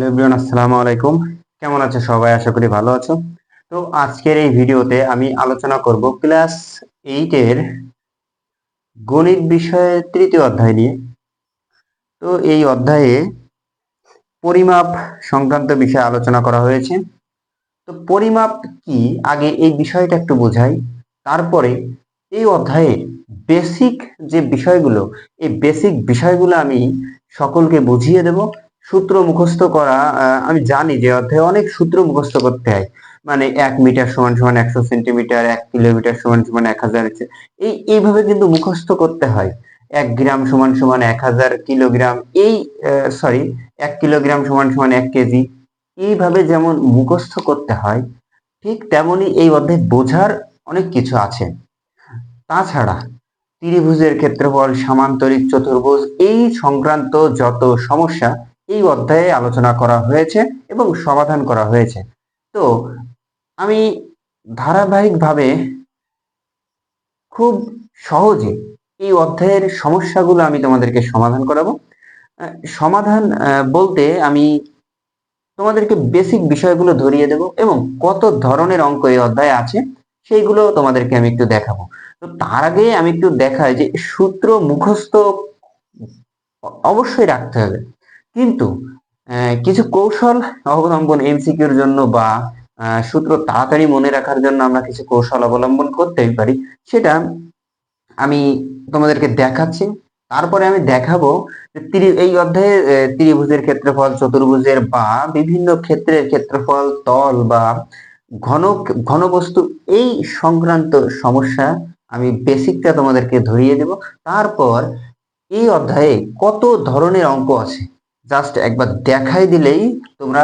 Hello everyone, আসসালামু আলাইকুম। কেমন আছো সবাই? আশা করি ভালো আছো। তো আজকের এই ভিডিওতে আমি আলোচনা করব ক্লাস 8 এর গণিত বিষয়ের তৃতীয় অধ্যায় নিয়ে। তো এই অধ্যায়ে পরিমাপ সংক্রান্ত বিষয়ে আলোচনা করা হয়েছে। তো পরিমাপ কি, আগে এই বিষয়টা একটু বোঝাই। তারপরে এই অধ্যায়ে বেসিক যে বিষয়গুলো, এই বেসিক বিষয়গুলো আমি সকলকে বুঝিয়ে দেব। সূত্র মুখস্থ করা, আমি জানি যে অধ্যায়ে অনেক সূত্র মুখস্থ করতে হয়। মানে 1 মিটার সমান সমান 100 সেন্টিমিটার, 1 কিলোমিটার সমান সমান 1000, এইভাবে কিন্তু মুখস্থ করতে হয়। 1 গ্রাম সমান সমান 1000 কিলোগ্রাম, এই সরি 1 কিলোগ্রাম সমান সমান 1 কেজি। এইভাবে যেমন মুখস্থ করতে হয়, ঠিক তেমনি এই অধ্যায়ে বোঝার অনেক কিছু আছে। তাছাড়া ত্রিভুজের ক্ষেত্রফল, সামান্তরিক চতুর্ভুজ, এই সংক্রান্ত যত সমস্যা এই অধ্যায়ে আলোচনা করা হয়েছে এবং সমাধান করা হয়েছে। তো আমি ধারাবাহিকভাবে খুব সহজে এই অধ্যায়ের সমস্যাগুলো আমি তোমাদেরকে সমাধান করাবো। সমাধান বলতে আমি তোমাদেরকে বেসিক বিষয়গুলো ধরিয়ে দেব এবং কত ধরনের অঙ্ক এই অধ্যায়ে আছে সেইগুলো তোমাদেরকে আমি একটু দেখাবো। তো তার আগে আমি একটু দেখাই যে সূত্র মুখস্থ অবশ্যই রাখতে হবে, কিন্তু কিছু কৌশল অবলম্বন এমসিকিউর জন্য বা সূত্র তাড়াতাড়ি মনে রাখার জন্য আমরা কিছু কৌশল অবলম্বন করতেই পারি। সেটা আমি তোমাদেরকে দেখাচ্ছি। তারপরে আমি দেখাবো যে এই অধ্যায়ে ত্রিভুজের ক্ষেত্রফল, চতুর্ভুজের বা বিভিন্ন ক্ষেত্রের ক্ষেত্রফল, তল বা ঘন ঘনবস্তু, এই সংক্রান্ত সমস্যা আমি বেসিকটা তোমাদেরকে ধরিয়ে দেব। তারপর এই অধ্যায়ে কত ধরনের অঙ্ক আছে জাস্ট একবার দেখাই দিলেই তোমরা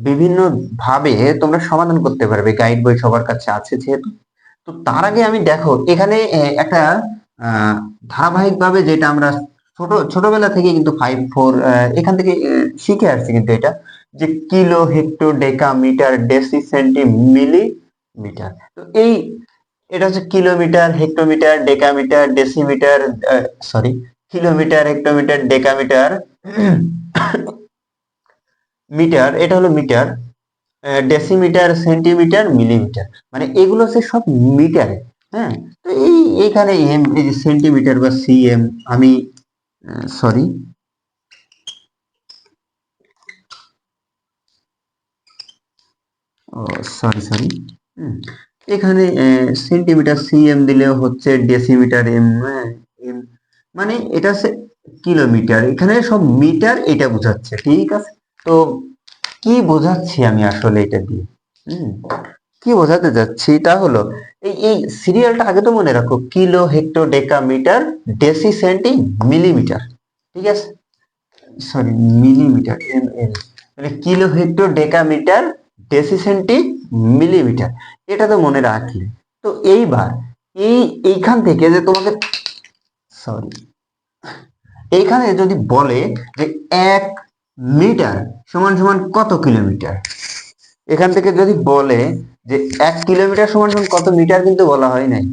বিভিন্ন ভাবে তোমরা সমাধান করতে পারবে। গাইড বই সবার কাছে আছে যেহেতু। তো তার আগে আমি দেখো এখানে একটা ধারাবাহিকভাবে যেটা আমরা ছোটবেলা থেকে কিন্তু 5-4 এখান থেকে শিখে আসছি, কিন্তু এটা যে kilo, hecto, deca, metre, deci, centi, millimetre. তো এটা হচ্ছে kilometre, hectometre, decametre, decimetre, sorry kilometre, hectometre, decametre, metre, এটা হলো মিটার, ডেসিমিটার, সেন্টিমিটার, মিলিমিটার। মানে এগুলো হচ্ছে সব মিটারে। হ্যাঁ, তো এইখানে এম, এই যে সেন্টিমিটার বা সিএম, আমি সরি সরি সরি এখানে সেন্টিমিটার সিএম দিলেও হচ্ছে, ডেসিমিটার এম, এম, মানে এটা হচ্ছে কিলোমিটার। এখানে সব মিটার, এটা বোঝাচ্ছে। ঠিক আছে, তো কি বোঝাচ্ছি আমি আসলে এটা দিয়ে? হুম কি বোঝাতে যাচ্ছি তা হলো, এই সিরিয়ালটা আগে তো মনে রাখো: kilo, hecto, deca, metre, deci, centi, millimetre. ঠিক আছে, সরি মিলিমিটার, এম এল, মানে kilo, hecto, deca, metre, deci, centi, millimetre. এটা তো মনে রাখলে। তো এইবার এইখান থেকে যে তোমাকে, সরি, এইখানে যদি বলে যে 1 মিটার সমান সমান কত কিলোমিটার, এখান থেকে যদি বলে যে 1 কিলোমিটার সমান সমান কত মিটার, কিন্তু বলা হয় নাই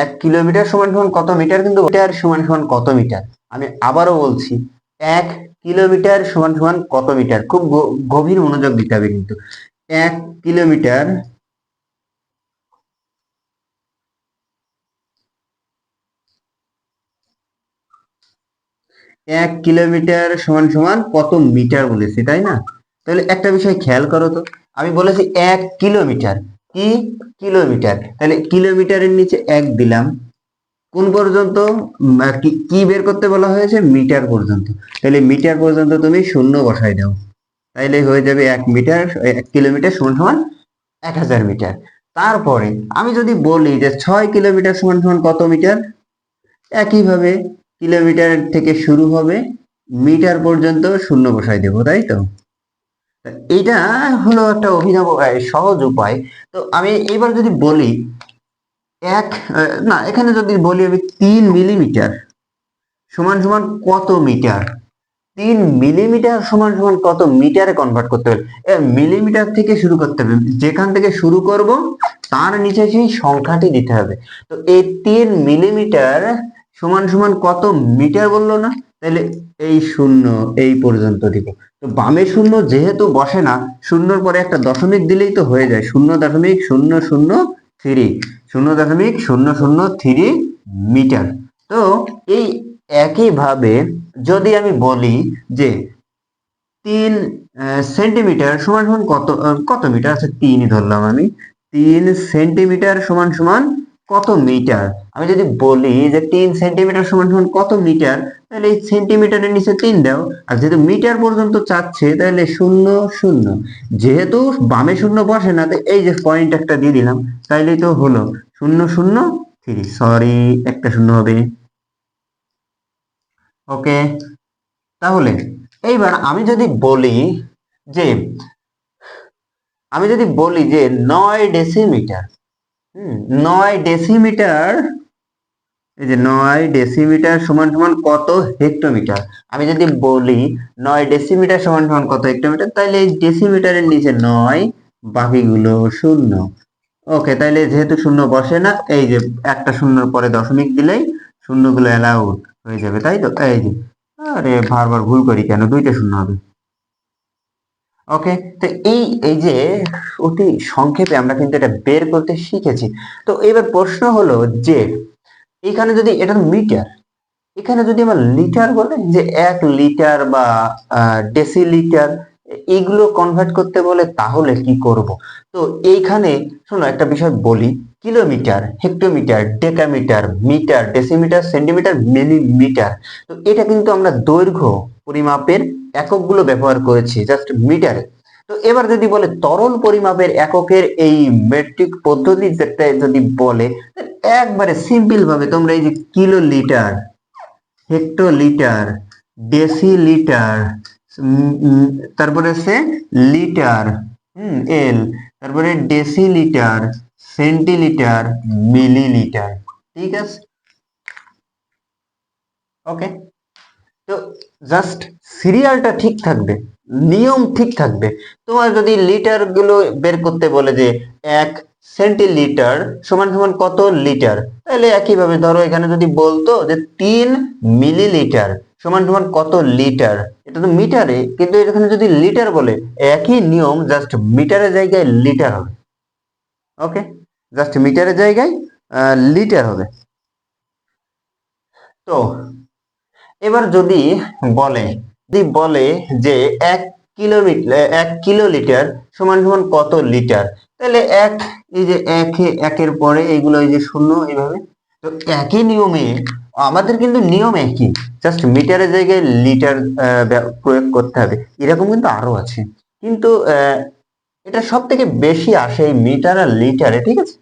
1 কিলোমিটার সমান সমান কত মিটার, কিন্তু মিটার সমান সমান কত মিটার। আমি আবারও বলছি, 1 কিলোমিটার সমান সমান কত মিটার। খুব গভীর মনোযোগ দিতে হবে কিন্তু। 1 কিলোমিটার, 1 কিলোমিটার সমান সমান কত মিটার বলেছি, তাই না? তাহলে একটা বিষয় খেয়াল করো তো, আমি বলেছি 1 কিলোমিটার, কি কিলোমিটার, তাহলে কিলোমিটারের নিচে 1 দিলাম। কোন পর্যন্ত? কি কি বের করতে বলা হয়েছে? মিটার পর্যন্ত। তাহলে মিটার পর্যন্ত তুমি শূন্য বসাই দাও, তাইলে হয়ে যাবে 1 মিটার, 1 কিলোমিটার সমান সমান 1000 মিটার। তারপরে আমি যদি বলি যে 6 কিলোমিটার সমান সমান কত মিটার, একইভাবে কিলোমিটার থেকে শুরু হবে, মিটার পর্যন্ত শূন্য বসাই দেবো, তাই তো? এটা হলো একটা অভিনব সহজ উপায়। তো আমি এবার যদি বলি এক না, এখানে যদি বলি আমি 3 মিলিমিটার সমান সমান কত মিটার, 3 মিলিমিটার সমান সমান কত মিটারে কনভার্ট করতে হবে। মিলিমিটার থেকে শুরু করতে হবে, যেখান থেকে শুরু করব তার নিচে সেই সংখ্যাটি দিতে হবে। তো এই 3 মিলিমিটার সমান সমান কত মিটার বললো না? তাহলে এই শূন্য এই পর্যন্ত দিব। তো বামে শূন্য যেহেতু বসে না, শূন্যর পরে একটা দশমিক দিলেই তো হয়ে যায়, 0.003, 0.003 মিটার। তো এই একইভাবে যদি আমি বলি যে 3 সেন্টিমিটার সমান সমান কত মিটার, আচ্ছা 3 ধরলাম আমি, 3 সেন্টিমিটার সমান সমান কত মিটার। আমি যদি বলি যে 3 সেন্টিমিটার সমান সমান কত মিটার, তাহলে এই সেন্টিমিটারের নিচে 3 দাও, আর যেহেতু মিটার পর্যন্ত চাচ্ছে তাহলে 0 0, যেহেতু বামে শূন্য বসে না, তো এই যে পয়েন্ট একটা দিয়ে দিলাম, তাইলেই তো হলো 0.003, সরি একটা শূন্য হবে। ওকে, তাহলে এইবার যে আমি যদি বলি যে 9 ডেসিমিটার, 9 ডেসিমিটার, এই যে 9 ডেসিমিটার সমান সমান কত হেক্টোমিটার। আমি যদি বলি 9 ডেসিমিটার সমান সমান কত হেক্টোমিটার, তাহলে এই ডেসিমিটারের নিচে 9, বাকিগুলো শূন্য। ওকে, তাইলে যেহেতু শূন্য বসে না, এই যে একটা শূন্যর পরে দশমিক দিলেই শূন্যগুলো অ্যালাউড হয়ে যাবে, তাই তো? এই যে, আরে বারবার ভুল করি কেন, দুইটা শূন্য হবে। ওকে, তো এই এই যে অতি সংক্ষেপে আমরা কিন্তু এটা বের করতে শিখেছি। তো এবার প্রশ্ন হলো যে এখানে যদি এটা মিটার, এখানে যদি আমার লিটার বলে, যে 1 লিটার বা ডেসিলিটার, এগুলো কনভার্ট করতে বলে, তাহলে কি করব? তো এইখানে শোনো একটা বিষয় বলি, kilometre, hectometre, decametre, metre, decimetre, centimetre, millimetre, তো এটা কিন্তু আমরা দৈর্ঘ্য পরিমাপের এককগুলো ব্যবহার করেছি জাস্ট মিটারে। তো এবার যদি বলে তরল পরিমাপের এককের এই মেট্রিক পদ্ধতিতে যদি বলে, একবারে সিম্পল ভাবে তোমরা এই যে কিলোলিটার, হেক্টোলিটার, ডেসিলিটার, তারপরে সে লিটার, এল, তারপরে ডেসিলিটার, সেন্টিলিটার, মিলিলিটার, ঠিক আছে? ওকে, তো জাস্ট সিরিয়ালটা ঠিক থাকবে, নিয়ম ঠিক থাকবে। তোমার যদি লিটার গুলো বের করতে বলে যে 1 সেন্টিলিটার সমান সমান কত লিটার, তাহলে একইভাবে ধরো এখানে যদি বলতো যে 3 মিলিলিটার সমান সমান কত লিটার, এটা তো মিটারে, কিন্তু এখানে যদি লিটার বলে, একই নিয়ম, জাস্ট মিটারের জায়গায় লিটার হবে। ওকে, জাস্ট মিটারের জায়গায় লিটার হবে। তো এবার যদি বলে যে 1 কিলোলিটার সমান সমান কত লিটার, তাহলে এই যে একের পরে এইগুলো, এই যে শূন্য, এইভাবে। তো একই নিয়মে আমাদের কিন্তু নিয়ম একই, জাস্ট মিটারের জায়গায় লিটার প্রয়োগ করতে হবে। এরকম কিন্তু আরো আছে, কিন্তু এটা সব থেকে বেশি আসে এই মিটার আর লিটারে, ঠিক আছে?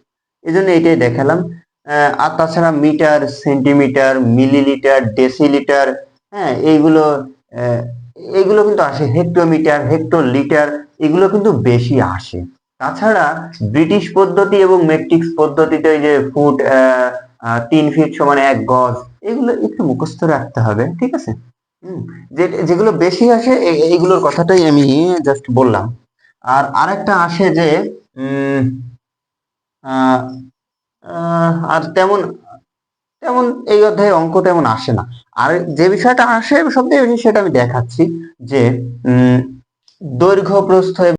এই জন্য এটাই দেখালাম। আর তাছাড়া মিটার, সেন্টিমিটার, মিলিলিটার, ডেসিলিটার, হ্যাঁ, এইগুলো কিন্তু আসে, হেক্টোমিটার, হেক্টোলিটার, এগুলো কিন্তু বেশি আসে। তাছাড়া ব্রিটিশ পদ্ধতি এবং মেট্রিক্স পদ্ধতিতে এই যে ফুট, 3 ফিট সমান 1 গজ, এগুলো একটু মুখস্থ রাখতে হবে, ঠিক আছে? যেগুলো বেশি আসে এইগুলোর কথাটাই আমি জাস্ট বললাম। আর আরেকটা আসে যে উম আহ আর তেমন তেমন এই অধ্যায়ে অঙ্ক তেমন আসে না। আর যে বিষয়টা আসে সবথেকে বেশি, সেটা আমি দেখাচ্ছি, যে দৈর্ঘ্য, প্রস্থ